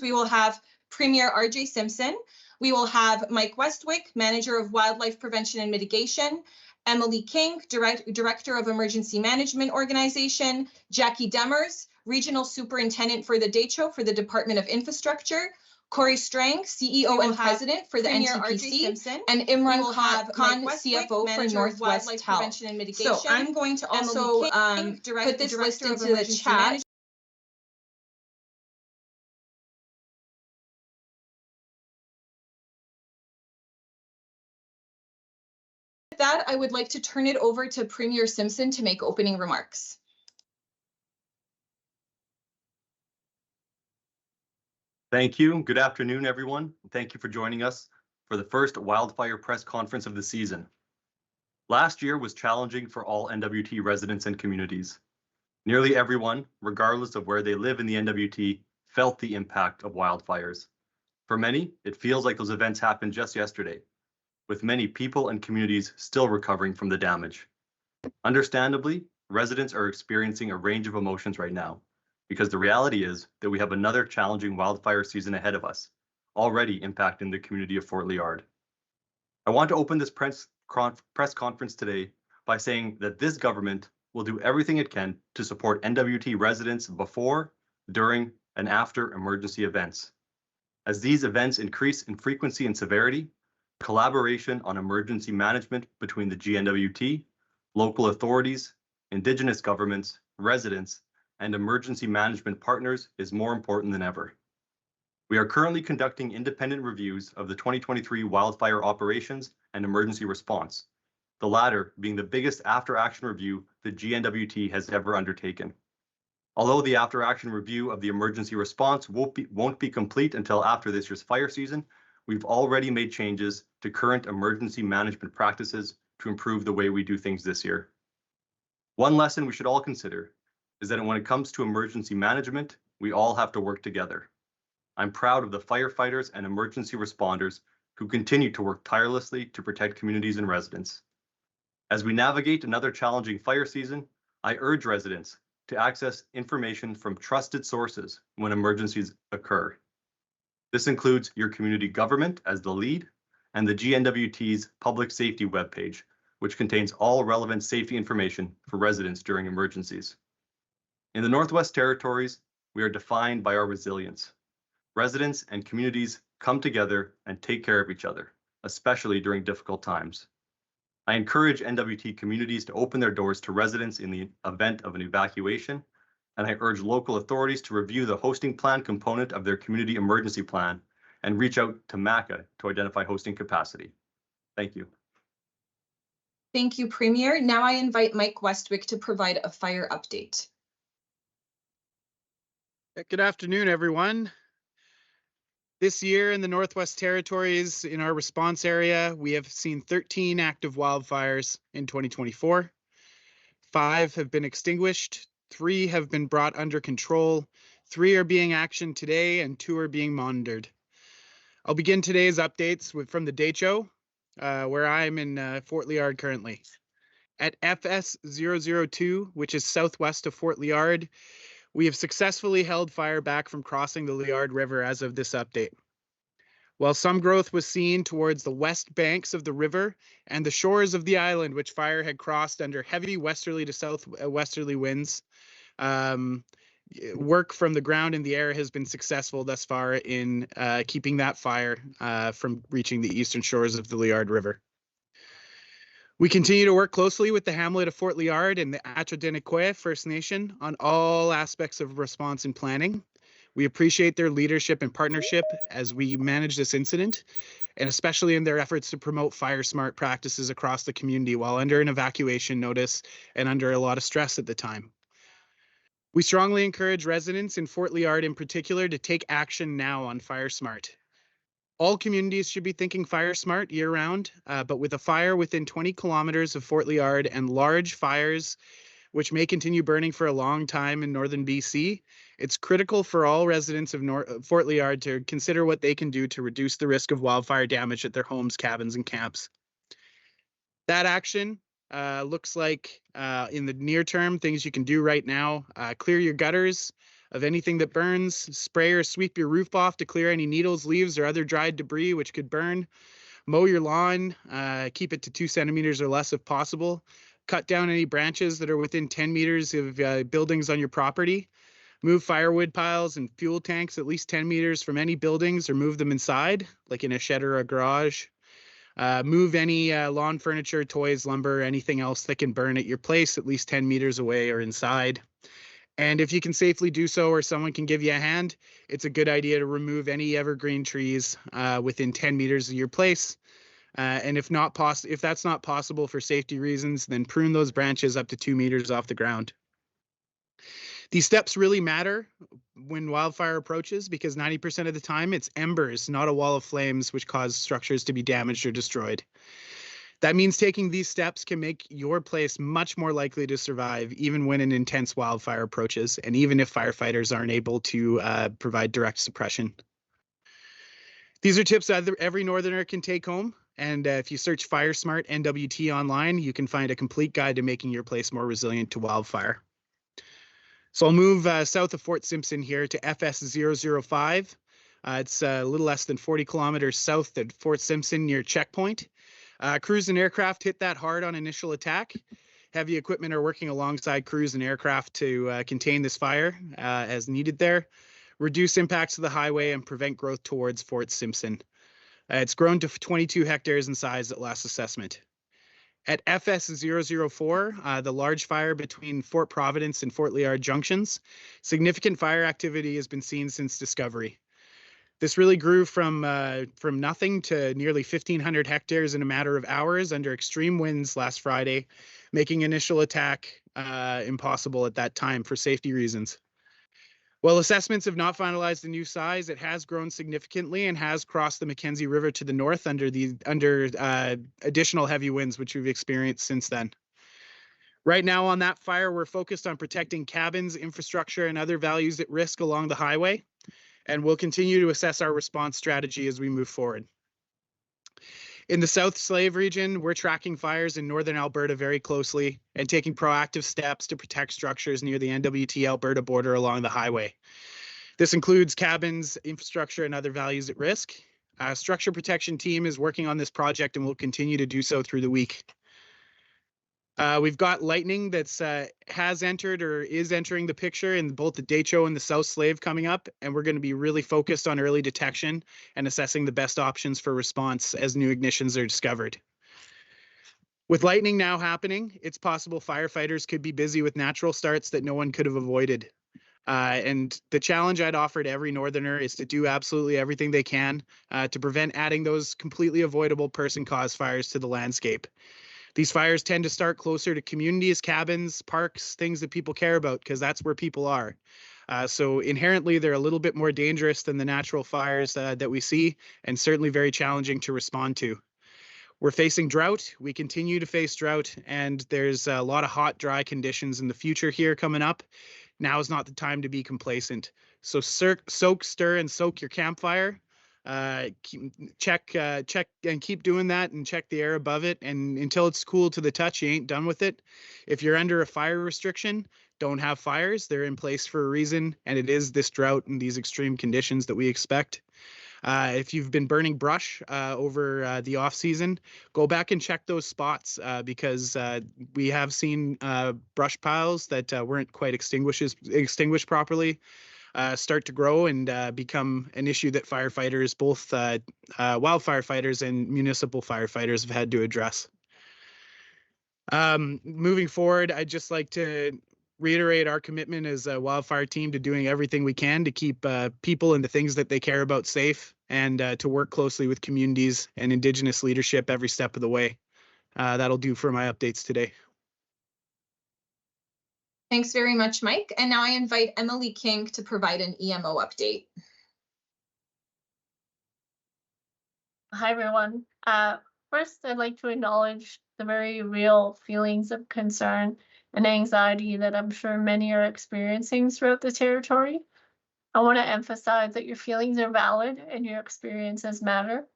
We will have Premier RJ Simpson. We will have Mike Westwick, Manager of Wildlife Prevention and Mitigation, Emily King, Director of Emergency Management Organization, Jackie Demers, Regional Superintendent for the DECHO for the Department of Infrastructure, Corey Strang, CEO and President for the NTPC, and Imran Khan, CFO for Northwest Health. So I'm going to also put this list into the chat. With that, I would like to turn it over to Premier Simpson to make opening remarks. Thank you. Good afternoon, everyone. Thank you for joining us for the first wildfire press conference of the season. Last year was challenging for all NWT residents and communities. Nearly everyone, regardless of where they live in the NWT, felt the impact of wildfires. For many, it feels like those events happened just yesterday, with many people and communities still recovering from the damage. Understandably, residents are experiencing a range of emotions right now, because the reality is that we have another challenging wildfire season ahead of us, already impacting the community of Fort Liard. I want to open this press conference today by saying that this government will do everything it can to support NWT residents before, during, and after emergency events. As these events increase in frequency and severity, collaboration on emergency management between the GNWT, local authorities, Indigenous governments, residents, and emergency management partners is more important than ever. We are currently conducting independent reviews of the 2023 wildfire operations and emergency response, the latter being the biggest after-action review the GNWT has ever undertaken. Although the after-action review of the emergency response won't be complete until after this year's fire season, we've already made changes to current emergency management practices to improve the way we do things this year. One lesson we should all consider is that when it comes to emergency management, we all have to work together. I'm proud of the firefighters and emergency responders who continue to work tirelessly to protect communities and residents. As we navigate another challenging fire season, I urge residents to access information from trusted sources when emergencies occur. This includes your community government as the lead and the GNWT's public safety webpage, which contains all relevant safety information for residents during emergencies. In the Northwest Territories, we are defined by our resilience. Residents and communities come together and take care of each other, especially during difficult times. I encourage NWT communities to open their doors to residents in the event of an evacuation, and I urge local authorities to review the hosting plan component of their community emergency plan and reach out to MACA to identify hosting capacity. Thank you. Thank you, Premier. Now I invite Mike Westwick to provide a fire update. Good afternoon, everyone. This year in the Northwest Territories, in our response area, we have seen 13 active wildfires in 2024. 5 have been extinguished, 3 have been brought under control, 3 are being actioned today, and 2 are being monitored. I'll begin today's updates from the DECHO, where I'm in Fort Liard currently. At FS 002, which is southwest of Fort Liard, we have successfully held fire back from crossing the Liard River as of this update. While some growth was seen towards the west banks of the river and the shores of the island, which fire had crossed under heavy westerly to southwesterly winds, work from the ground and the air has been successful thus far in keeping that fire from reaching the eastern shores of the Liard River. We continue to work closely with the hamlet of Fort Liard and the Atchedeniquoy First Nation on all aspects of response and planning. We appreciate their leadership and partnership as we manage this incident, and especially in their efforts to promote fire smart practices across the community while under an evacuation notice and under a lot of stress at the time. We strongly encourage residents in Fort Liard in particular to take action now on Fire Smart. All communities should be thinking fire smart year-round, but with a fire within 20 kilometers of Fort Liard and large fires which may continue burning for a long time in northern BC, it's critical for all residents of Fort Liard to consider what they can do to reduce the risk of wildfire damage at their homes, cabins, and camps. That action looks like in the near term, things you can do right now: clear your gutters, of anything that burns. Spray or sweep your roof off to clear any needles, leaves, or other dried debris which could burn. Mow your lawn, keep it to 2 centimeters or less if possible. Cut down any branches that are within 10 meters of buildings on your property. Move firewood piles and fuel tanks at least 10 meters from any buildings or move them inside, like in a shed or a garage. Move any lawn furniture, toys, lumber, anything else that can burn at your place at least 10 meters away or inside. And if you can safely do so or someone can give you a hand, it's a good idea to remove any evergreen trees within 10 meters of your place. And if that's not possible for safety reasons, then prune those branches up to 2 meters off the ground. These steps really matter when wildfire approaches because 90% of the time it's embers, not a wall of flames, which cause structures to be damaged or destroyed. That means taking these steps can make your place much more likely to survive even when an intense wildfire approaches, and even if firefighters aren't able to provide direct suppression. These are tips that every Northerner can take home. And if you search Fire Smart NWT online, you can find a complete guide to making your place more resilient to wildfire. So I'll move south of Fort Simpson here to FS005. It's a little less than 40 kilometers south of Fort Simpson near Checkpoint. Crews and aircraft hit that hard on initial attack. Heavy equipment are working alongside crews and aircraft to contain this fire as needed there, reduce impacts to the highway, and prevent growth towards Fort Simpson. It's grown to 22 hectares in size at last assessment. At FS004, the large fire between Fort Providence and Fort Liard junctions, significant fire activity has been seen since discovery. This really grew from nothing to nearly 1,500 hectares in a matter of hours under extreme winds last Friday, making initial attack impossible at that time for safety reasons. While assessments have not finalized a new size, it has grown significantly and has crossed the Mackenzie River to the north under additional heavy winds, which we've experienced since then. Right now on that fire, we're focused on protecting cabins, infrastructure, and other values at risk along the highway, and we'll continue to assess our response strategy as we move forward. In the South Slave region, we're tracking fires in northern Alberta very closely and taking proactive steps to protect structures near the NWT Alberta border along the highway. This includes cabins, infrastructure, and other values at risk. Our structure protection team is working on this project and will continue to do so through the week. We've got lightning that's has entered or is entering the picture in both the Decho and the South Slave coming up, and we're going to be really focused on early detection and assessing the best options for response as new ignitions are discovered. With lightning now happening, it's possible firefighters could be busy with natural starts that no one could have avoided. And the challenge I'd offer to every Northerner is to do absolutely everything they can to prevent adding those completely avoidable person-caused fires to the landscape. These fires tend to start closer to communities, cabins, parks, things that people care about, because that's where people are. So inherently, they're a little bit more dangerous than the natural fires that we see, and certainly very challenging to respond to. We're facing drought. We continue to face drought, and there's a lot of hot, dry conditions in the future here coming up. Now is not the time to be complacent. So soak, stir, and soak your campfire. Check and keep doing that and check the air above it, and until it's cool to the touch, you ain't done with it. If you're under a fire restriction, don't have fires. They're in place for a reason, and it is this drought and these extreme conditions that we expect. If you've been burning brush over the off season, go back and check those spots because we have seen brush piles that weren't quite extinguished properly start to grow and become an issue that firefighters, both wildfire fighters and municipal firefighters, have had to address. Moving forward, I'd just like to reiterate our commitment as a wildfire team to doing everything we can to keep people and the things that they care about safe, and to work closely with communities and Indigenous leadership every step of the way. That'll do for my updates today. Thanks very much, Mike. And now I invite Emily King to provide an EMO update. Hi, everyone. First, I'd like to acknowledge the very real feelings of concern and anxiety that I'm sure many are experiencing throughout the territory. I want to emphasize that your feelings are valid and your experiences matter.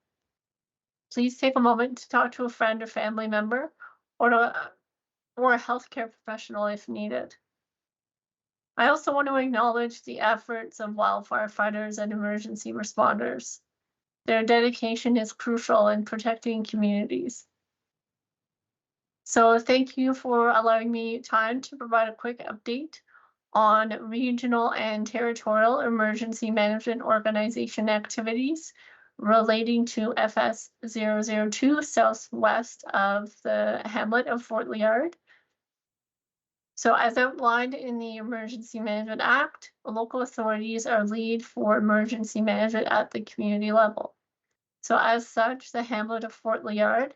Please take a moment to talk to a friend or family member or a healthcare professional if needed. I also want to acknowledge the efforts of wildfire fighters and emergency responders. Their dedication is crucial in protecting communities. So thank you for allowing me time to provide a quick update on regional and territorial emergency management organization activities relating to FS 002 southwest of the hamlet of Fort Liard. So as outlined in the Emergency Management Act, local authorities are lead for emergency management at the community level. So as such, the hamlet of Fort Liard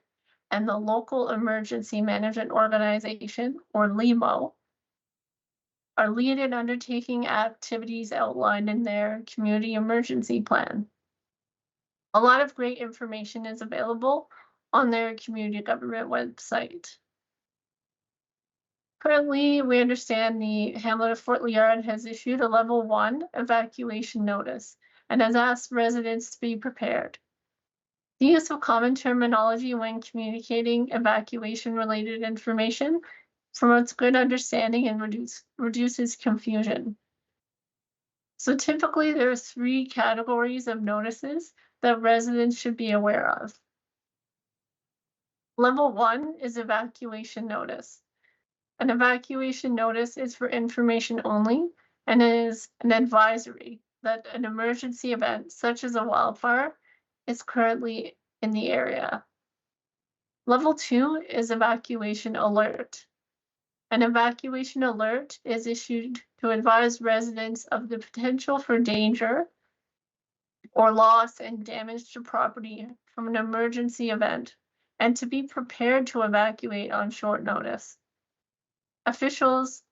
and the local emergency management organization, or LEMO, are lead in undertaking activities outlined in their community emergency plan. A lot of great information is available on their community government website. Currently, we understand the hamlet of Fort Liard has issued a level 1 evacuation notice and has asked residents to be prepared. The use of common terminology when communicating evacuation-related information promotes good understanding and reduces confusion. So typically, there are 3 categories of notices that residents should be aware of. Level 1 is evacuation notice. An evacuation notice is for information only and is an advisory that an emergency event, such as a wildfire, is currently in the area. Level 2 is evacuation alert. An evacuation alert is issued to advise residents of the potential for danger or loss and damage to property from an emergency event and to be prepared to evacuate on short notice. Officials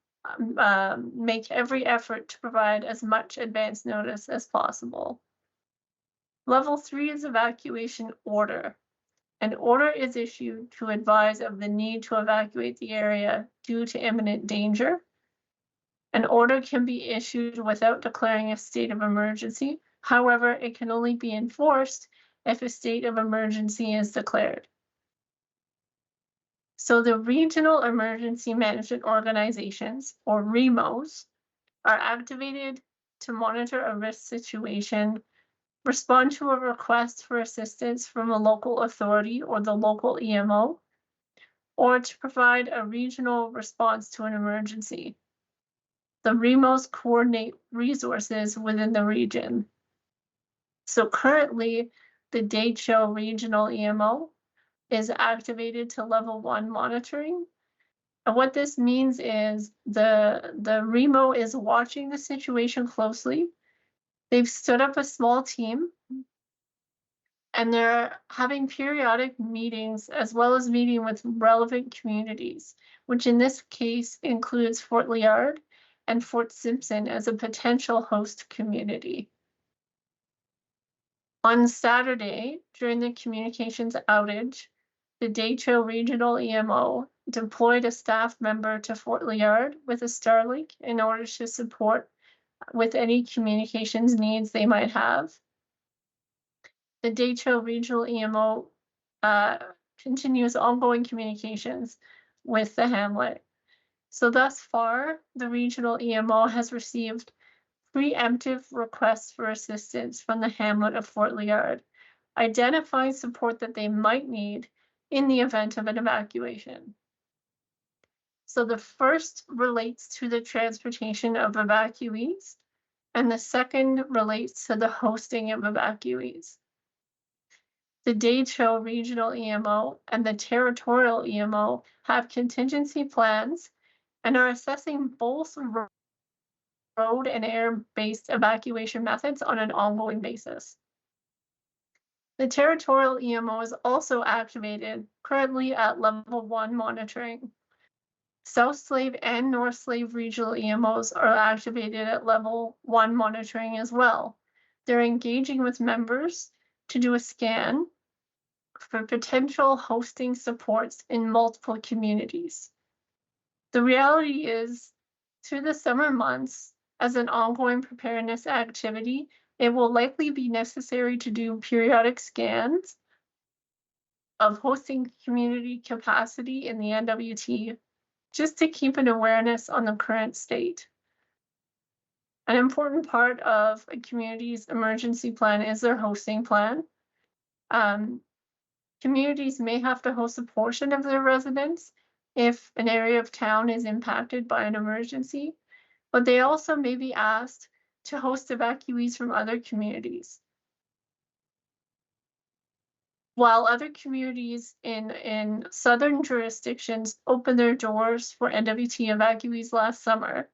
make every effort to provide as much advance notice as possible. Level 3 is evacuation order. An order is issued to advise of the need to evacuate the area due to imminent danger. An order can be issued without declaring a state of emergency. However, it can only be enforced if a state of emergency is declared. So the regional emergency management organizations, or REMOs, are activated to monitor a risk situation, respond to a request for assistance from a local authority or the local EMO, or to provide a regional response to an emergency. The REMOs coordinate resources within the region. So currently, the Decho Regional EMO is activated to level 1 monitoring. And what this means is the REMO is watching the situation closely. They've stood up a small team and they're having periodic meetings as well as meeting with relevant communities, which in this case includes Fort Liard and Fort Simpson as a potential host community. On Saturday, during the communications outage, the Decho Regional EMO deployed a staff member to Fort Liard with a Starlink in order to support with any communications needs they might have. The Decho Regional EMO continues ongoing communications with the hamlet. So thus far, the regional EMO has received preemptive requests for assistance from the hamlet of Fort Liard, identifying support that they might need in the event of an evacuation. So the first relates to the transportation of evacuees, and the second relates to the hosting of evacuees. The Decho Regional EMO and the Territorial EMO have contingency plans and are assessing both road and air-based evacuation methods on an ongoing basis. The Territorial EMO is also activated, currently at level 1 monitoring. South Slave and North Slave regional EMOs are activated at level 1 monitoring as well. They're engaging with members to do a scan for potential hosting supports in multiple communities. The reality is, through the summer months, as an ongoing preparedness activity, it will likely be necessary to do periodic scans of hosting community capacity in the NWT, just to keep an awareness on the current state. An important part of a community's emergency plan is their hosting plan. Communities may have to host a portion of their residents if an area of town is impacted by an emergency, but they also may be asked to host evacuees from other communities. While other communities in southern jurisdictions opened their doors for NWT evacuees last summer,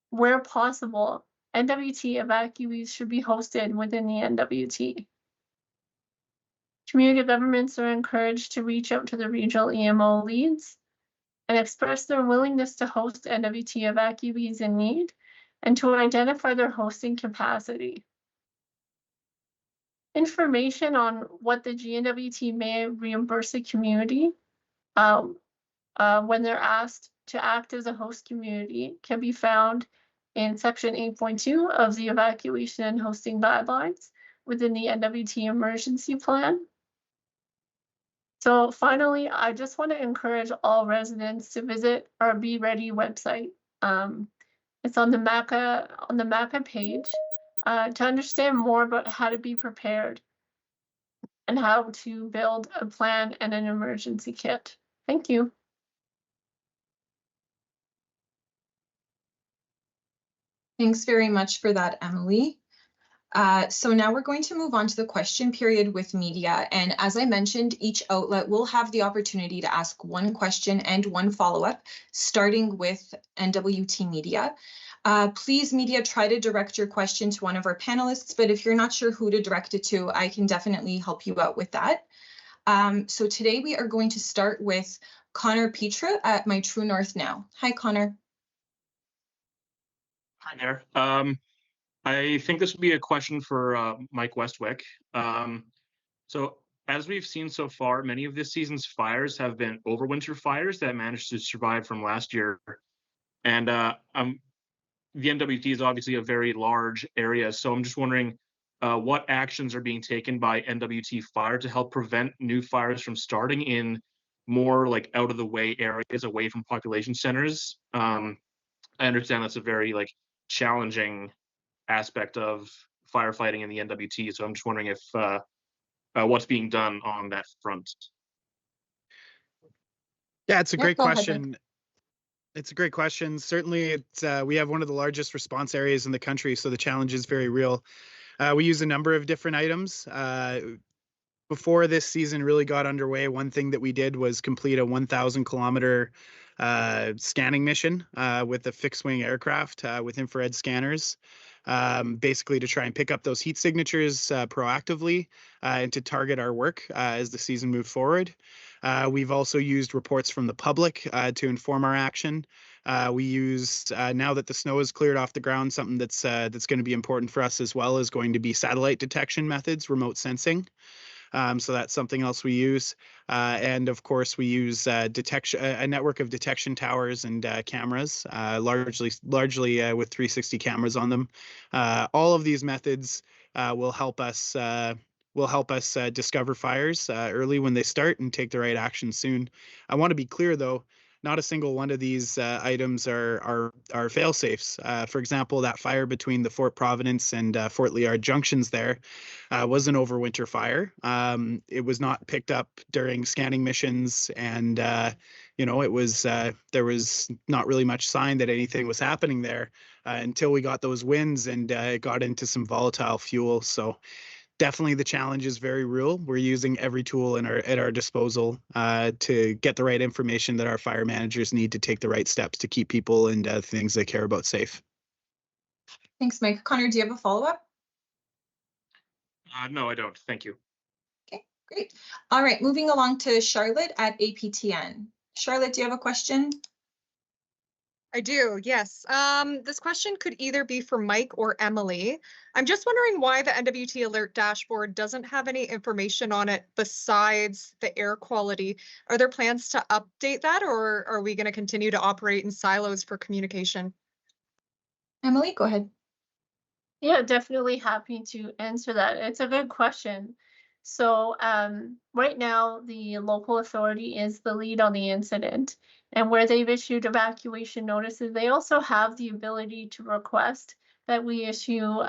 where possible, NWT evacuees should be hosted within the NWT. Community governments are encouraged to reach out to the regional EMO leads and express their willingness to host NWT evacuees in need and to identify their hosting capacity. Information on what the GNWT may reimburse a community when they're asked to act as a host community can be found in Section 8.2 of the Evacuation and Hosting Guidelines within the NWT Emergency Plan. So finally, I just want to encourage all residents to visit our Be Ready website. It's on the MACA page to understand more about how to be prepared and how to build a plan and an emergency kit. Thank you. Thanks very much for that, Emily. So now we're going to move on to the question period with media. And as I mentioned, each outlet will have the opportunity to ask one question and one follow-up, starting with NWT Media. Please, media, try to direct your question to one of our panelists, but if you're not sure who to direct it to, I can definitely help you out with that. So today we are going to start with Connor Petra at My True North Now. Hi, Connor. Hi there. I think this would be a question for Mike Westwick. So as we've seen so far, many of this season's fires have been overwinter fires that managed to survive from last year. And the NWT is obviously a very large area. So I'm just wondering what actions are being taken by NWT Fire to help prevent new fires from starting in more like out of the way areas away from population centers. I understand that's a very challenging aspect of firefighting in the NWT. So I'm just wondering if what's being done on that front. Yeah, it's a great go ahead, question. It's a great question. Certainly, we have one of the largest response areas in the country, so the challenge is very real. We use a number of different items. Before this season really got underway, one thing that we did was complete a 1,000-kilometer scanning mission with a fixed-wing aircraft with infrared scanners, basically to try and pick up those heat signatures proactively and to target our work as the season moved forward. We've also used reports from the public to inform our action. We used, now that the snow is cleared off the ground, something that's going to be important for us as well is going to be satellite detection methods, remote sensing. So that's something else we use. And of course, we use a network of detection towers and cameras, largely with 360 cameras on them. All of these methods will help us discover fires early when they start and take the right action soon. I want to be clear, though, not a single one of these items are fail safes. For example, that fire between the Fort Providence and Fort Liard junctions there was an overwinter fire. It was not picked up during scanning missions, and it was there was not really much sign that anything was happening there until we got those winds and it got into some volatile fuel. So definitely the challenge is very real. We're using every tool at our disposal to get the right information that our fire managers need to take the right steps to keep people and things they care about safe. Thanks, Mike. Connor, do you have a follow-up? No, I don't. Thank you. Okay, great. All right, moving along to Charlotte at APTN. Charlotte, do you have a question? I do, yes. This question could either be for Mike or Emily. I'm just wondering why the NWT Alert dashboard doesn't have any information on it besides the air quality. Are there plans to update that, or are we going to continue to operate in silos for communication? Emily, go ahead. Yeah, definitely happy to answer that. It's a good question. So right now, the local authority is the lead on the incident, And where they've issued evacuation notices, they also have the ability to request that we issue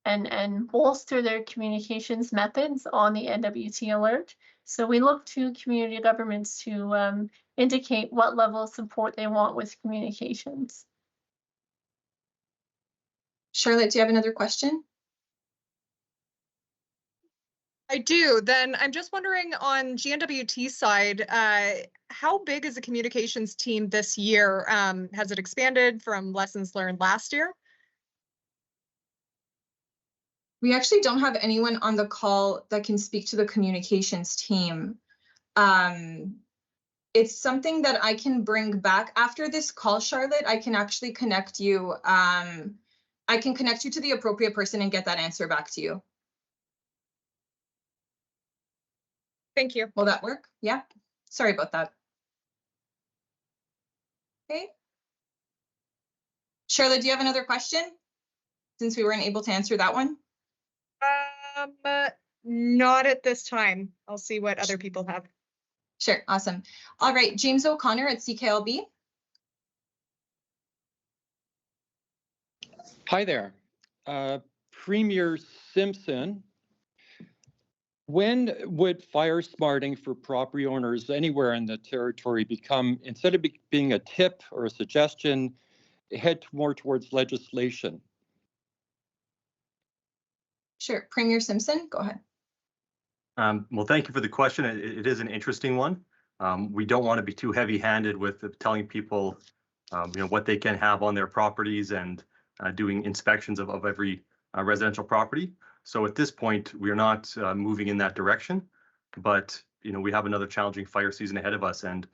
and bolster their communications methods on the NWT alert. So we look to community governments to indicate what level of support they want with communications. Charlotte, do you have another question? I do. Then I'm just wondering on GNWT side, how big is the communications team this year? Has it expanded from lessons learned last year? We actually don't have anyone on the call that can speak to the communications team. It's something that I can bring back after this call, Charlotte. I can actually connect you. I can connect you to the appropriate person and get that answer back to you. Thank you. Will that work? Yeah. Sorry about that. Okay. Charlotte, do you have another question? Since we weren't able to answer that one? Not at this time. I'll see what other people have. Sure, awesome. All right, James O'Connor at CKLB. Hi there. Premier Simpson, when would fire smarting for property owners anywhere in the territory become, instead of being a tip or a suggestion, head more towards legislation? Sure, Premier Simpson, go ahead. Well, thank you for the question. It is an interesting one. We don't want to be too heavy-handed with telling people, what they can have on their properties and doing inspections of every residential property. So at this point, we are not moving in that direction, but we have another challenging fire season ahead of us, and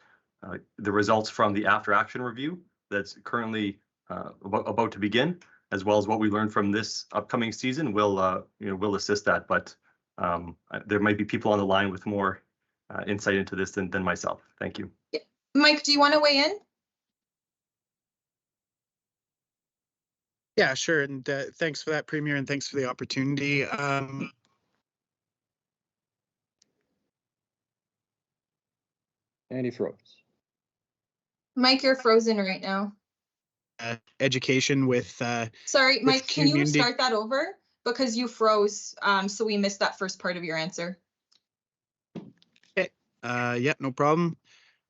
the results from the after action review that's currently about to begin, as well as what we learned from this upcoming season, will assist that. But there might be people on the line with more insight into this than myself. Thank you. Mike, do you want to weigh in? Yeah, sure. And thanks for that, Premier, and thanks for the opportunity. And he froze. Mike, you're frozen right now. Education with Sorry, Mike, can you community- start that over? Because you froze, so we missed that first part of your answer. Yeah, no problem.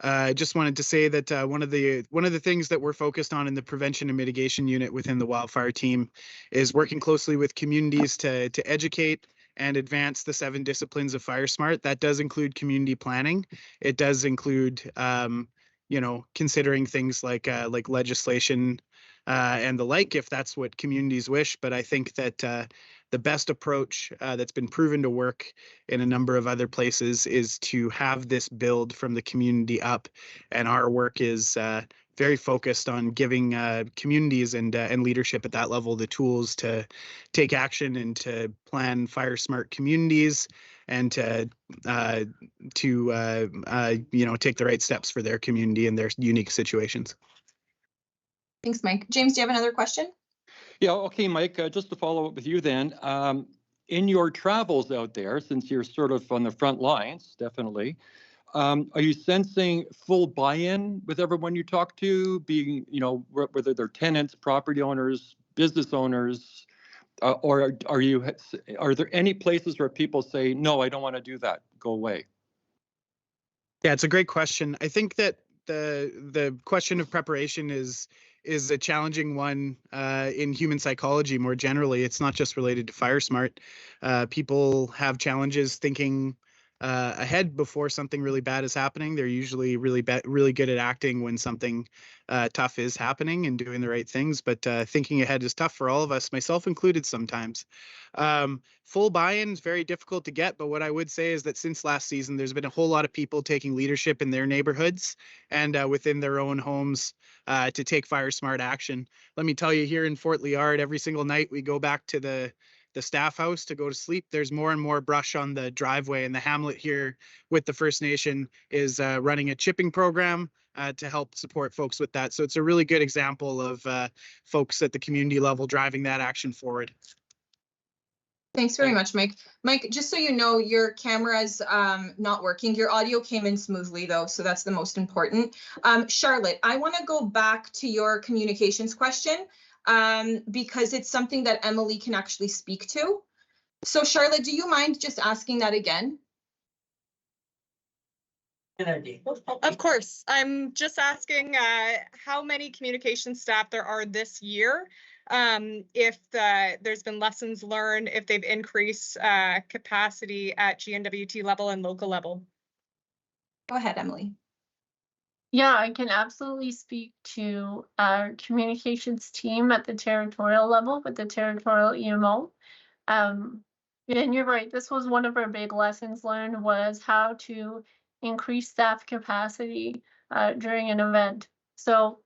I just wanted to say that one of the things that we're focused on in the prevention and mitigation unit within the wildfire team is working closely with communities to educate and advance the 7 disciplines of Fire Smart. That does include community planning. It does include considering things like legislation and the like, if that's what communities wish. But I think that the best approach that's been proven to work in a number of other places is to have this build from the community up. And our work is very focused on giving communities and leadership at that level the tools to take action and to plan fire smart communities and to take the right steps for their community and their unique situations. Thanks, Mike. James, do you have another question? Yeah, okay, Mike, just to follow up with you then. In your travels out there, since you're sort of on the front lines, definitely, are you sensing full buy-in with everyone you talk to, being, whether they're tenants, property owners, business owners, or are there any places where people say, no, I don't want to do that, go away? Yeah, it's a great question. I think that the question of preparation is a challenging one in human psychology more generally. It's not just related to Fire Smart. People have challenges thinking ahead before something really bad is happening. They're usually really good at acting when something tough is happening and doing the right things. But thinking ahead is tough for all of us, myself included sometimes. Full buy-in is very difficult to get, but what I would say is that since last season, there's been a whole lot of people taking leadership in their neighborhoods and within their own homes to take fire smart action. Let me tell you, here in Fort Liard, every single night we go back to the staff house to go to sleep. There's more and more brush on the driveway, and the hamlet here with the First Nation is running a chipping program to help support folks with that. So it's a really good example of folks at the community level driving that action forward. Thanks very much, Mike. Mike, just so you know, your camera's not working. Your audio came in smoothly though, so that's the most important. Charlotte, I want to go back to your communications question because it's something that Emily can actually speak to. So Charlotte, do you mind just asking that again? Of course. I'm just asking how many communication staff there are this year, if there's been lessons learned, if they've increased capacity at GNWT level and local level. Go ahead, Emily. Yeah, I can absolutely speak to our communications team at the territorial level with the territorial EMO. And you're right, this was one of our big lessons learned, was how to increase staff capacity during an event. So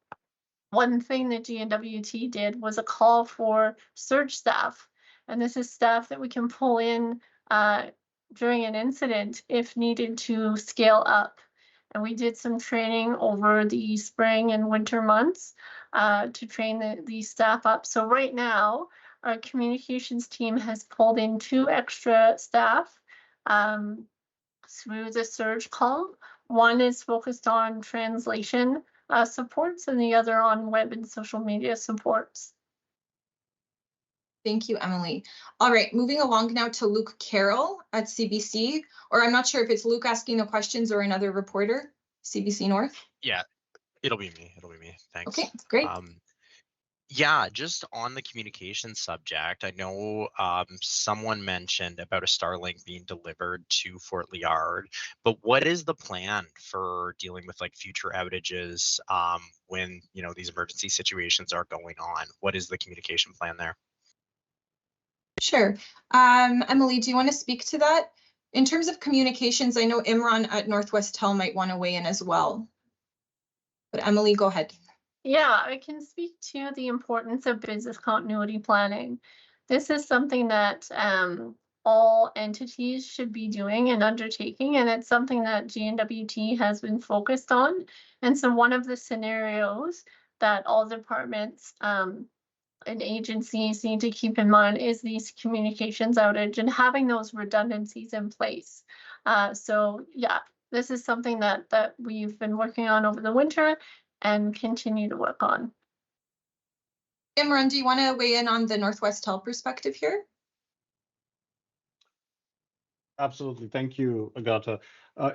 one thing that GNWT did was a call for surge staff. And this is staff that we can pull in during an incident if needed to scale up. And we did some training over the spring and winter months to train these staff up. So right now, our communications team has pulled in 2 extra staff through the surge call. One is focused on translation supports and the other on web and social media supports. Thank you, Emily. All right, moving along now to Luke Carroll at CBC, or I'm not sure if it's Luke asking the questions or another reporter, CBC North. Yeah, it'll be me. Thanks. Okay, great. Yeah, just on the communication subject, I know someone mentioned about a Starlink being delivered to Fort Liard, but what is the plan for dealing with like future outages when these emergency situations are going on? What is the communication plan there? Sure. Emily, do you want to speak to that? In terms of communications, I know Imran at Northwest Tel might want to weigh in as well. But Emily, go ahead. Yeah, I can speak to the importance of business continuity planning. This is something that all entities should be doing and undertaking, and it's something that GNWT has been focused on. And so one of the scenarios that all departments and agencies need to keep in mind is these communications outage and having those redundancies in place. So yeah, this is something that we've been working on over the winter and continue to work on. Imran, do you want to weigh in on the Northwest Tel perspective here? Absolutely. Thank you, Agata.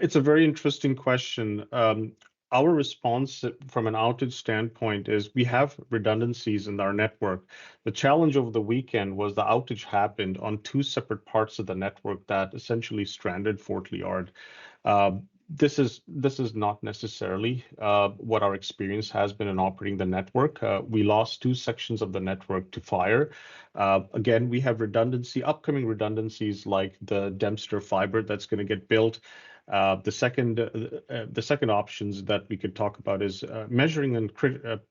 It's a very interesting question. Our response from an outage standpoint is we have redundancies in our network. The challenge over the weekend was the outage happened on 2 separate parts of the network that essentially stranded Fort Liard. This is not necessarily what our experience has been in operating the network. We lost 2 sections of the network to fire. Again, we have upcoming redundancies like the Dempster fiber that's going to get built. The second options that we could talk about is measuring and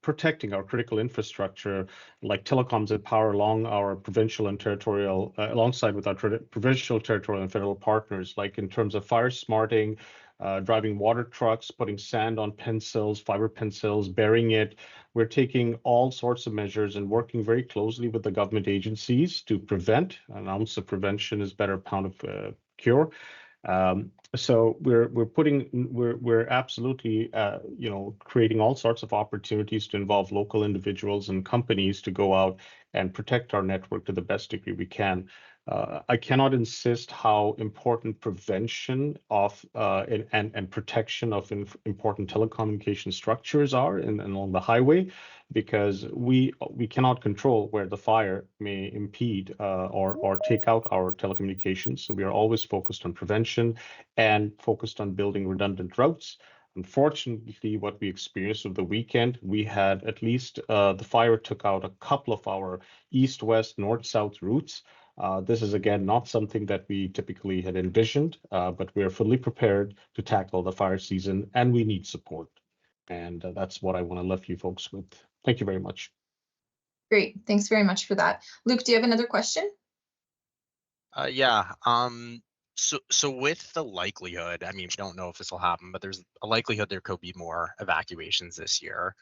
protecting our critical infrastructure, like telecoms and power along our provincial and territorial, alongside with our provincial, territorial, and federal partners, like in terms of fire smarting, driving water trucks, putting sand on pencils, fiber pencils, burying it. We're taking all sorts of measures and working very closely with the government agencies to prevent. An ounce of prevention is better pound of cure. So we're absolutely creating all sorts of opportunities to involve local individuals and companies to go out and protect our network to the best degree we can. I cannot insist how important prevention of and protection of important telecommunication structures are along the highway, because we cannot control where the fire may impede or take out our telecommunications. So we are always focused on prevention and focused on building redundant routes. Unfortunately, what we experienced over the weekend, we had at least the fire took out a couple of our east-west, north-south routes. This is, again, not something that we typically had envisioned, but we are fully prepared to tackle the fire season, and we need support. And that's what I want to leave you folks with. Thank you very much. Great. Thanks very much for that. Luke, do you have another question? Yeah. So with the likelihood, I mean, we don't know if this will happen, but there's a likelihood there could be more evacuations this year.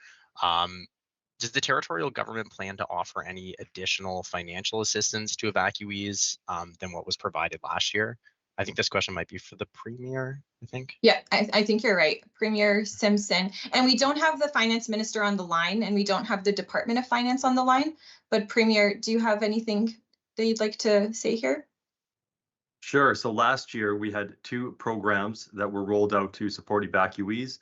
Does the territorial government plan to offer any additional financial assistance to evacuees than what was provided last year? I think this question might be for the Premier, I think. Yeah, I think you're right, Premier Simpson. And we don't have the finance minister on the line, and we don't have the Department of Finance on the line. But Premier, do you have anything that you'd like to say here? Sure. So last year we had 2 programs that were rolled out to support evacuees.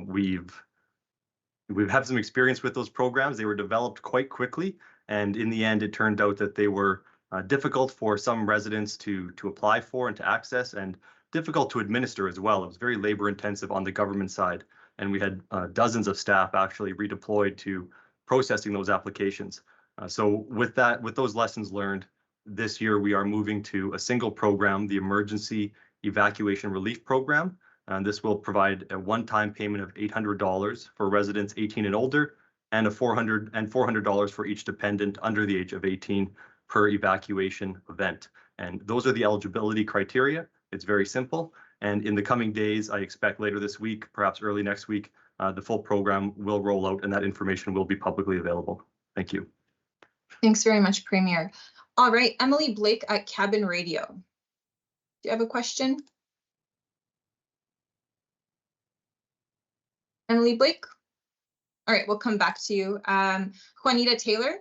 We've had some experience with those programs. They were developed quite quickly, and in the end, it turned out that they were difficult for some residents to apply for and to access, and difficult to administer as well. It was very labor intensive on the government side, and we had dozens of staff actually redeployed to processing those applications. So with those lessons learned, this year we are moving to a single program, the Emergency Evacuation Relief Program. This will provide a one-time payment of $800 for residents 18 and older, and $400 for each dependent under the age of 18 per evacuation event. And those are the eligibility criteria. It's very simple. And in the coming days, I expect later this week, perhaps early next week, the full program will roll out, and that information will be publicly available. Thank you. Thanks very much, Premier. All right, Emily Blake at Cabin Radio. Do you have a question? Emily Blake? All right, we'll come back to you. Juanita Taylor?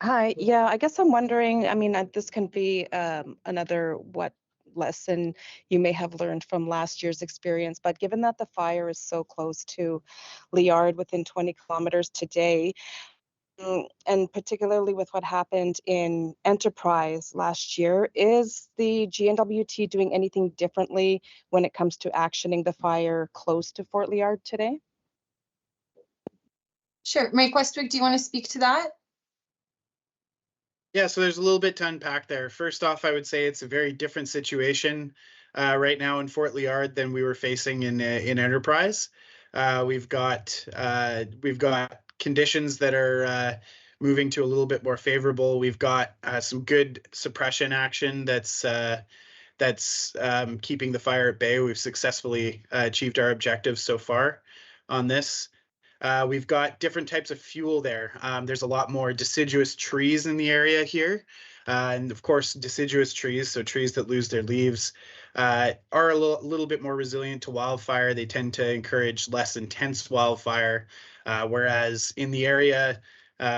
Hi, yeah, I guess I'm wondering, I mean, this can be another lesson you may have learned from last year's experience, but given that the fire is so close to Liard, within 20 kilometers today, and particularly with what happened in Enterprise last year, is the GNWT doing anything differently when it comes to actioning the fire close to Fort Liard today? Sure. Mike Westwick, do you want to speak to that? Yeah, so there's a little bit to unpack there. First off, I would say it's a very different situation right now in Fort Liard than we were facing in Enterprise. We've got conditions that are moving to a little bit more favorable. We've got some good suppression action that's keeping the fire at bay. We've successfully achieved our objectives so far on this. We've got different types of fuel there. There's a lot more deciduous trees in the area here. And of course, deciduous trees, so trees that lose their leaves, are a little bit more resilient to wildfire. They tend to encourage less intense wildfire, whereas in the area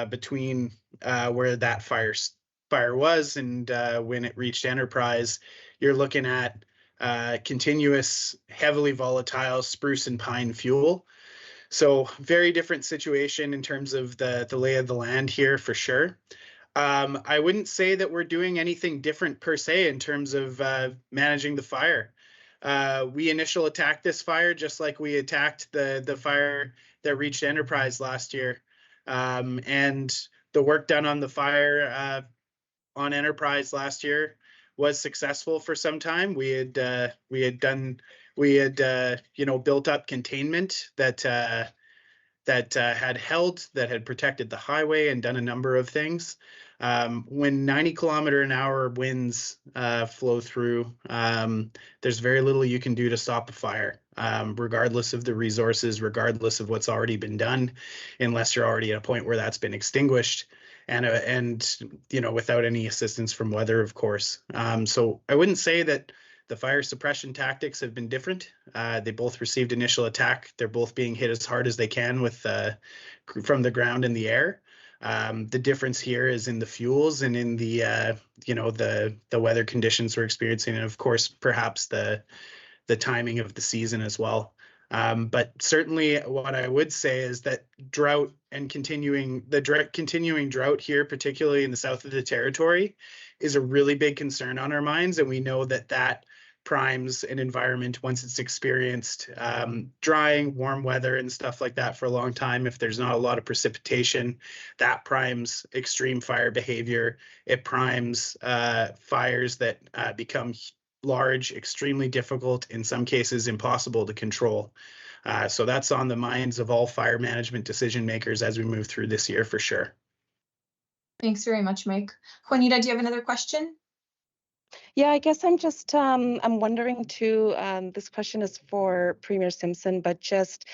between where that fire was and when it reached Enterprise, you're looking at continuous, heavily volatile spruce and pine fuel. So very different situation in terms of the lay of the land here for sure. I wouldn't say that we're doing anything different per se in terms of managing the fire. We initial attacked this fire just like we attacked the fire that reached Enterprise last year. And the work done on the fire on Enterprise last year was successful for some time. We had built up containment that had protected the highway and done a number of things. When 90-kilometer-an-hour winds flow through, there's very little you can do to stop a fire, regardless of the resources, regardless of what's already been done, unless you're already at a point where that's been extinguished, and without any assistance from weather, of course. So I wouldn't say that the fire suppression tactics have been different. They both received initial attack. They're both being hit as hard as they can with from the ground and the air. The difference here is in the fuels and in the weather conditions we're experiencing, and of course, perhaps the timing of the season as well. But certainly what I would say is that drought and continuing drought here, particularly in the south of the territory, is a really big concern on our minds. And we know that primes an environment once it's experienced drying, warm weather and stuff like that for a long time. If there's not a lot of precipitation, that primes extreme fire behavior. It primes fires that become large, extremely difficult, in some cases impossible to control. So that's on the minds of all fire management decision makers as we move through this year for sure. Thanks very much, Mike. Juanita, do you have another question? Yeah, I guess I'm just I'm wondering too. This question is for Premier Simpson, but just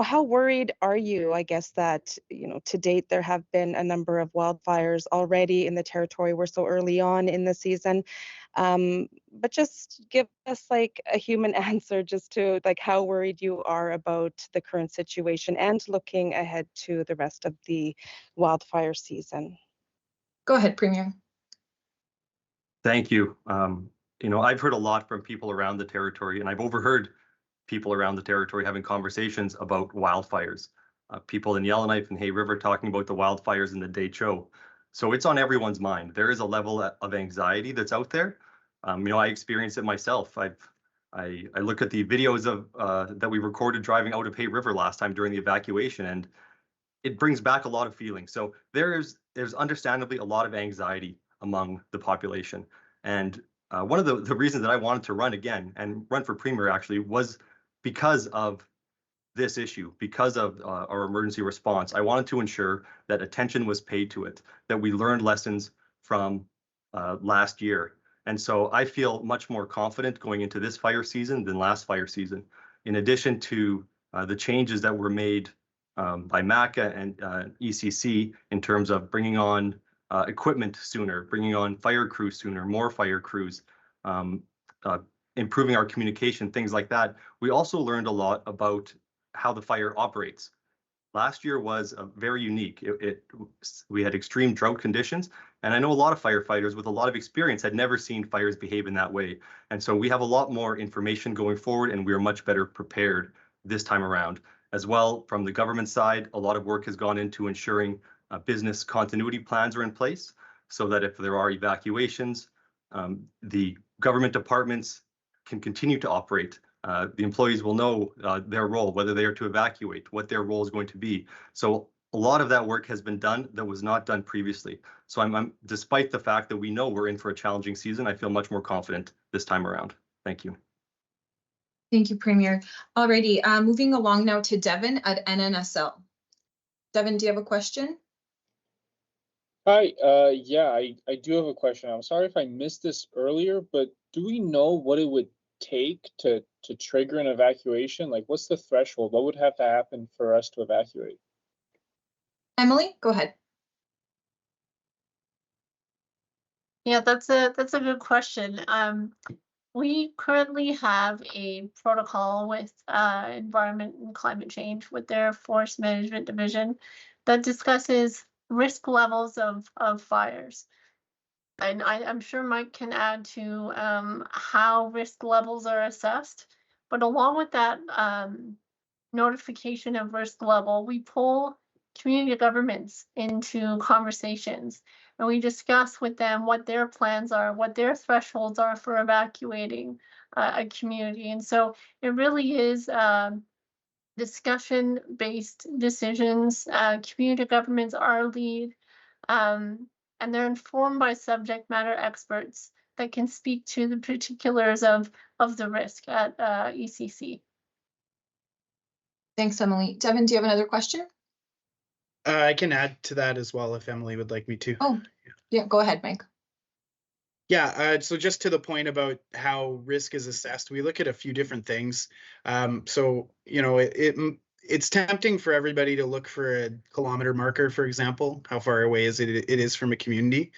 how worried are you? I guess that to date there have been a number of wildfires already in the territory. We're so early on in the season, but just give us like a human answer, just to like how worried you are about the current situation and looking ahead to the rest of the wildfire season. Go ahead, Premier. Thank you. I've heard a lot from people around the territory, and I've overheard people around the territory having conversations about wildfires. People in Yellowknife and Hay River talking about the wildfires in the Decho. So it's on everyone's mind. There is a level of anxiety that's out there. I experienced it myself. I look at the videos of that we recorded driving out of Hay River last time during the evacuation, and it brings back a lot of feelings. So there's understandably a lot of anxiety among the population. And one of the reasons that I wanted to run again and run for premier actually was because of this issue, because of our emergency response. I wanted to ensure that attention was paid to it, that we learned lessons from last year. And so I feel much more confident going into this fire season than last fire season. In addition to the changes that were made by MACA and ECC in terms of bringing on equipment sooner, bringing on fire crews sooner, more fire crews, improving our communication, things like that. We also learned a lot about how the fire operates. Last year was very unique. We had extreme drought conditions, and I know a lot of firefighters with a lot of experience had never seen fires behave in that way. And so we have a lot more information going forward, and we are much better prepared this time around. As well, from the government side, a lot of work has gone into ensuring business continuity plans are in place so that if there are evacuations, the government departments can continue to operate. The employees will know their role, whether they are to evacuate, what their role is going to be. So a lot of that work has been done that was not done previously. So I'm despite the fact that we know we're in for a challenging season, I feel much more confident this time around. Thank you. Thank you, Premier. Alrighty, moving along now to Devin at NNSL. Devin, do you have a question? Hi, yeah, I do have a question. I'm sorry if I missed this earlier, but do we know what it would take to trigger an evacuation? Like, what's the threshold? What would have to happen for us to evacuate? Emily, go ahead. Yeah, that's a good question. We currently have a protocol with Environment and Climate Change with their Forest Management Division that discusses risk levels of fires. And I'm sure Mike can add to how risk levels are assessed. But along with that notification of risk level, we pull community governments into conversations, and we discuss with them what their plans are, what their thresholds are for evacuating a community. And so it really is discussion-based decisions. Community governments are lead, and they're informed by subject matter experts that can speak to the particulars of the risk at ECC. Thanks, Emily. Devin, do you have another question? I can add to that as well if Emily would like me to. Oh, yeah, go ahead, Mike. Yeah, so just to the point about how risk is assessed, we look at a few different things. So, it's tempting for everybody to look for a kilometer marker, for example, how far away it is from a community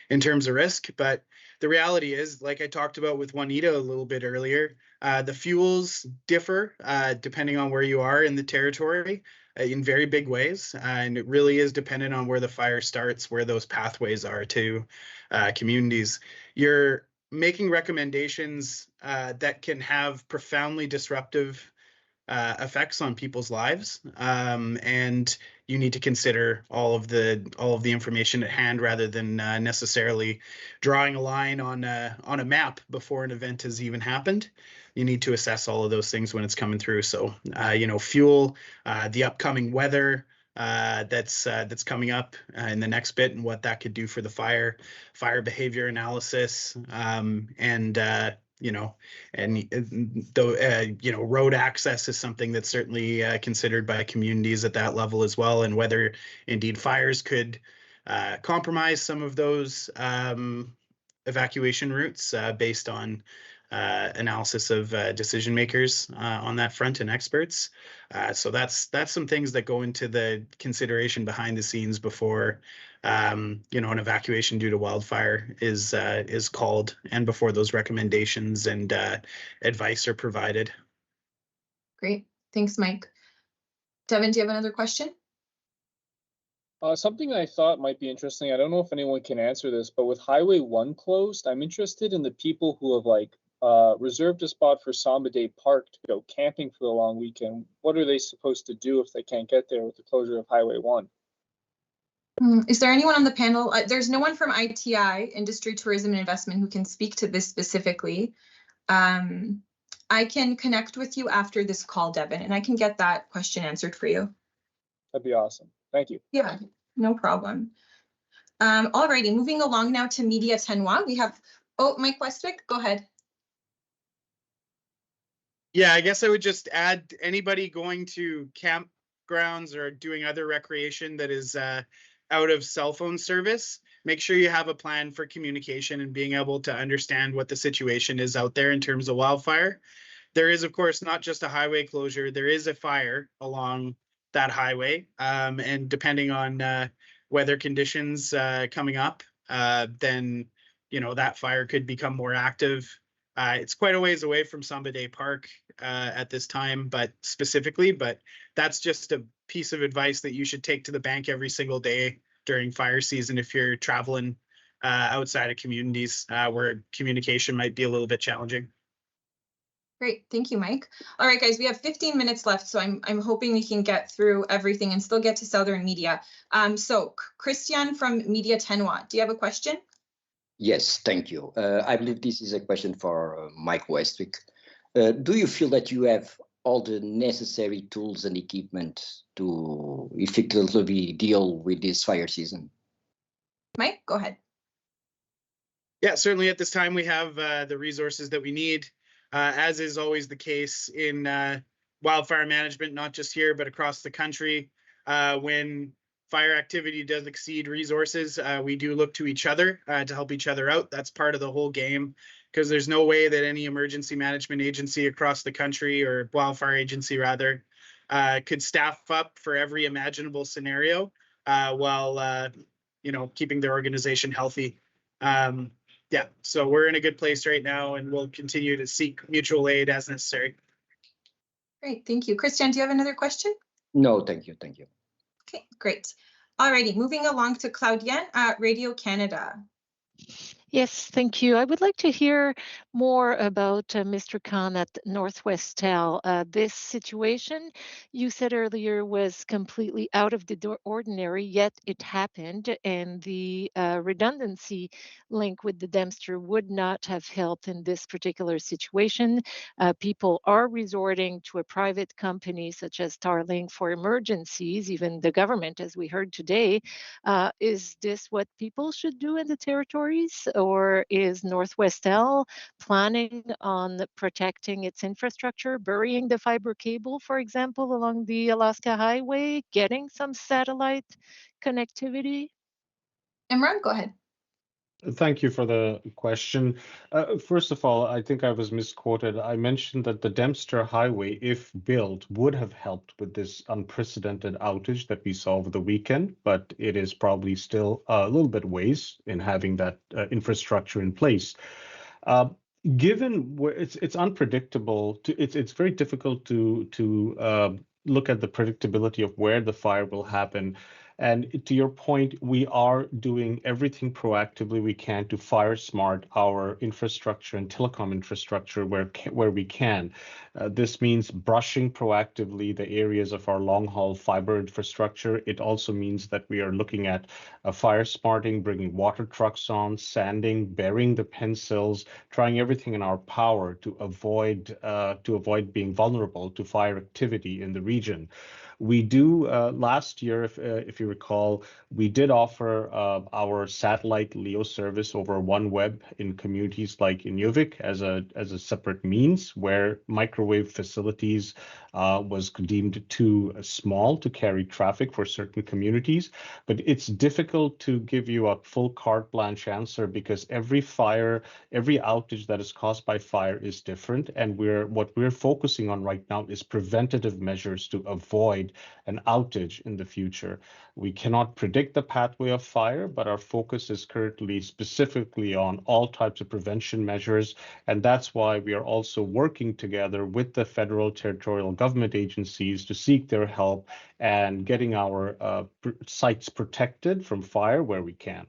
in terms of risk. But the reality is, like I talked about with Juanita a little bit earlier, the fuels differ depending on where you are in the territory in very big ways. And it really is dependent on where the fire starts, where those pathways are to communities. You're making recommendations that can have profoundly disruptive effects on people's lives, and you need to consider all of the information at hand rather than necessarily drawing a line on a map before an event has even happened. You need to assess all of those things when it's coming through. So fuel, the upcoming weather that's coming up in the next bit, and what that could do for the fire behavior analysis, and road access is something that's certainly considered by communities at that level as well, and whether indeed fires could compromise some of those evacuation routes based on analysis of decision makers on that front and experts. So that's some things that go into the consideration behind the scenes before an evacuation due to wildfire is called, and before those recommendations and advice are provided. Great. Thanks, Mike. Devin, do you have another question? Something I thought might be interesting. I don't know if anyone can answer this, but with Highway 1 closed, I'm interested in the people who have reserved a spot for Samba Day Park to go camping for the long weekend. What are they supposed to do if they can't get there with the closure of Highway 1? Is there anyone on the panel? There's no one from ITI, Industry, Tourism, and Investment, who can speak to this specifically. I can connect with you after this call, Devin, and I can get that question answered for you. That'd be awesome. Thank you. Yeah, no problem. Alrighty, moving along now to Media Tenwa. We have, Mike Westwick, go ahead. Yeah, I guess I would just add, anybody going to campgrounds or doing other recreation that is out of cell phone service, make sure you have a plan for communication and being able to understand what the situation is out there in terms of wildfire. There is, of course, not just a highway closure, there is a fire along that highway. And depending on weather conditions coming up, then, that fire could become more active. It's quite a ways away from Samba Day Park at this time, but that's just a piece of advice that you should take to the bank every single day during fire season if you're traveling outside of communities where communication might be a little bit challenging. Great, thank you, Mike. All right, guys, we have 15 minutes left, so I'm hoping we can get through everything and still get to Southern Media. So Christian from Media Tenwa, do you have a question? Yes, thank you. I believe this is a question for Mike Westwick. Do you feel that you have all the necessary tools and equipment to effectively deal with this fire season? Mike, go ahead. Yeah, certainly at this time we have the resources that we need. As is always the case in wildfire management, not just here, but across the country. When fire activity does exceed resources, we do look to each other to help each other out. That's part of the whole game, because there's no way that any emergency management agency across the country, or wildfire agency rather, could staff up for every imaginable scenario while keeping their organization healthy. Yeah, so we're in a good place right now, and we'll continue to seek mutual aid as necessary. Great, thank you. Christian, do you have another question? No, thank you. Thank you. Okay, great. All righty, moving along to Claudienne at Radio Canada. Yes, thank you. I would like to hear more about Mr. Khan at Northwest Tel. This situation, you said earlier, was completely out of the ordinary, yet it happened, and the redundancy link with the Dempster would not have helped in this particular situation. People are resorting to a private company such as Starlink for emergencies, even the government, as we heard today. Is this what people should do in the territories? Or is Northwest Tel planning on protecting its infrastructure, burying the fiber cable, for example, along the Alaska Highway, getting some satellite connectivity? Imran, go ahead. Thank you for the question. First of all, I think I was misquoted. I mentioned that the Dempster Highway, if built, would have helped with this unprecedented outage that we saw over the weekend, but it is probably still a little bit ways in having that infrastructure in place. Given where it's unpredictable, it's very difficult to look at the predictability of where the fire will happen. And to your point, we are doing everything proactively we can to fire smart our infrastructure and telecom infrastructure where we can. This means brushing proactively the areas of our long haul fiber infrastructure. It also means that we are looking at fire smarting, bringing water trucks on, sanding, burying the pencils, trying everything in our power to avoid being vulnerable to fire activity in the region. We do, last year, if you recall, we did offer our satellite LEO service over OneWeb in communities like Inuvik as a separate means, where microwave facilities was deemed too small to carry traffic for certain communities. But it's difficult to give you a full carte blanche answer because every outage that is caused by fire is different, and what we're focusing on right now is preventative measures to avoid an outage in the future. We cannot predict the pathway of fire, but our focus is currently specifically on all types of prevention measures, and that's why we are also working together with the federal territorial government agencies to seek their help and getting our sites protected from fire where we can.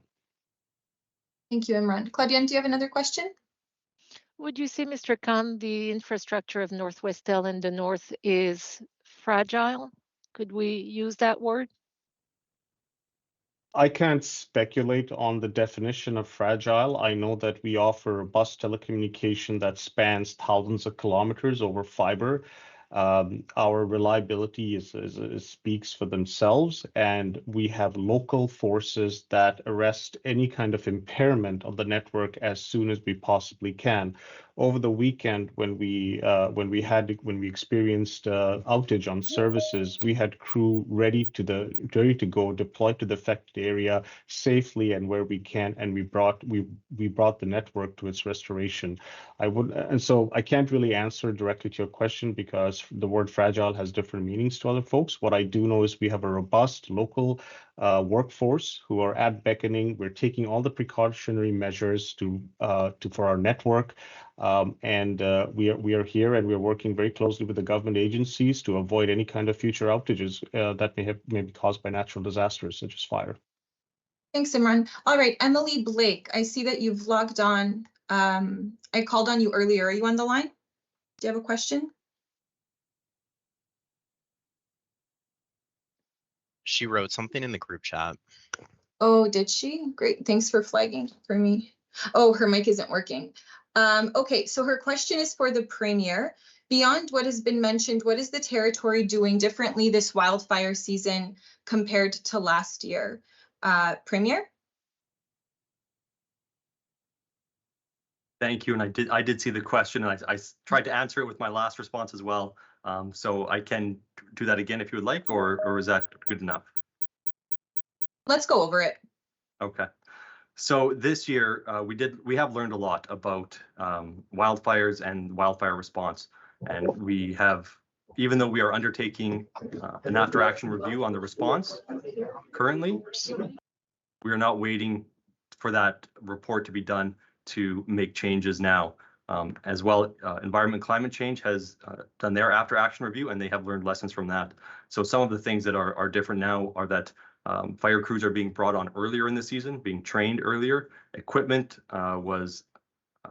Thank you, Imran. Claudiane, do you have another question? Would you say, Mr. Khan, the infrastructure of Northwestel in the north is fragile? Could we use that word? I can't speculate on the definition of fragile. I know that we offer robust telecommunication that spans thousands of kilometers over fiber. Our reliability speaks for themselves, and we have local forces that arrest any kind of impairment of the network as soon as we possibly can. Over the weekend, when we experienced outage on services, we had crew ready to go, deployed to the affected area safely and where we can, and we brought the network to its restoration. So I can't really answer directly to your question because the word fragile has different meanings to other folks. What I do know is we have a robust local workforce who are at beckoning. We're taking all the precautionary measures for our network. We are here and we're working very closely with the government agencies to avoid any kind of future outages that may be caused by natural disasters such as fire. Thanks, Imran. All right, Emily Blake, I see that you've logged on. I called on you earlier. Are you on the line? Do you have a question? She wrote something in the group chat. Oh, did she? Great. Thanks for flagging for me. Oh, her mic isn't working. Okay, so her question is for the Premier. Beyond what has been mentioned, what is the territory doing differently this wildfire season compared to last year? Premier? Thank you, and I did see the question, and I tried to answer it with my last response as well. So I can do that again if you would like, or is that good enough? Let's go over it. Okay. So this year we have learned a lot about wildfires and wildfire response, and we have, even though we are undertaking an after-action review on the response currently, we are not waiting for that report to be done to make changes now. As well, Environment Climate Change has done their after-action review, and they have learned lessons from that. So some of the things that are different now are that fire crews are being brought on earlier in the season, being trained earlier. Equipment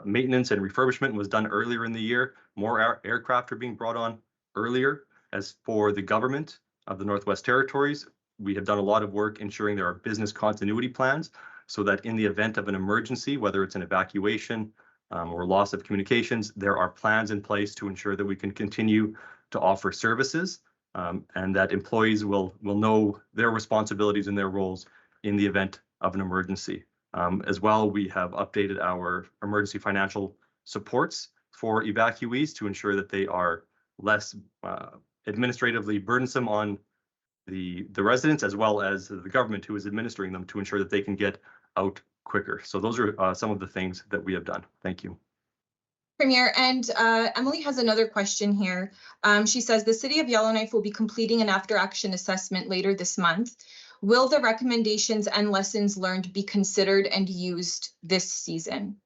maintenance and refurbishment was done earlier in the year. More aircraft are being brought on earlier. As for the government of the Northwest Territories, we have done a lot of work ensuring there are business continuity plans so that in the event of an emergency, whether it's an evacuation or loss of communications, there are plans in place to ensure that we can continue to offer services and that employees will know their responsibilities and their roles in the event of an emergency. As well, we have updated our emergency financial supports for evacuees to ensure that they are less administratively burdensome on the residents as well as the government who is administering them to ensure that they can get out quicker. So those are some of the things that we have done. Thank you. Premier, and Emily has another question here. She says the City of Yellowknife will be completing an after-action assessment later this month. Will the recommendations and lessons learned be considered and used this season?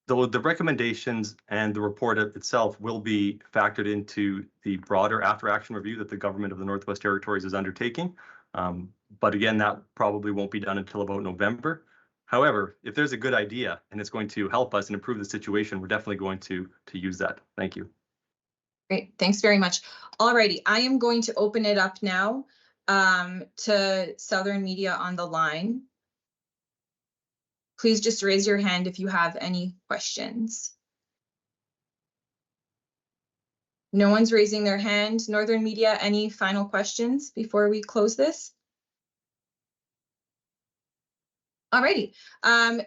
So the recommendations and the report itself will be factored into the broader after-action review that the government of the Northwest Territories is undertaking. But again, that probably won't be done until about November. However, if there's a good idea and it's going to help us and improve the situation, we're definitely going to use that. Thank you. Great, thanks very much. All righty, I am going to open it up now to Southern Media on the line. Please just raise your hand if you have any questions. No one's raising their hand. Northern Media, any final questions before we close this? Alrighty,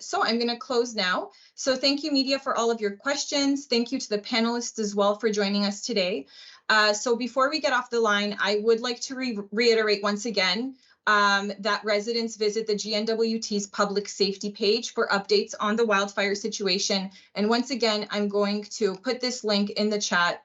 so I'm going to close now. So thank you, media, for all of your questions. Thank you to the panelists as well for joining us today. So before we get off the line, I would like to reiterate once again that residents visit the GNWT's public safety page for updates on the wildfire situation. And once again, I'm going to put this link in the chat.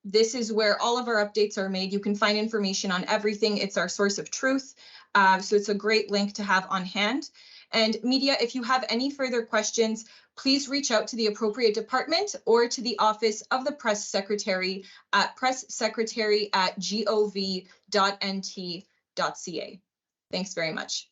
This is where all of our updates are made. You can find information on everything. It's our source of truth. So it's a great link to have on hand. And media, if you have any further questions, please reach out to the appropriate department or to the office of the press secretary at presssecretary@gov.nt.ca. Thanks very much.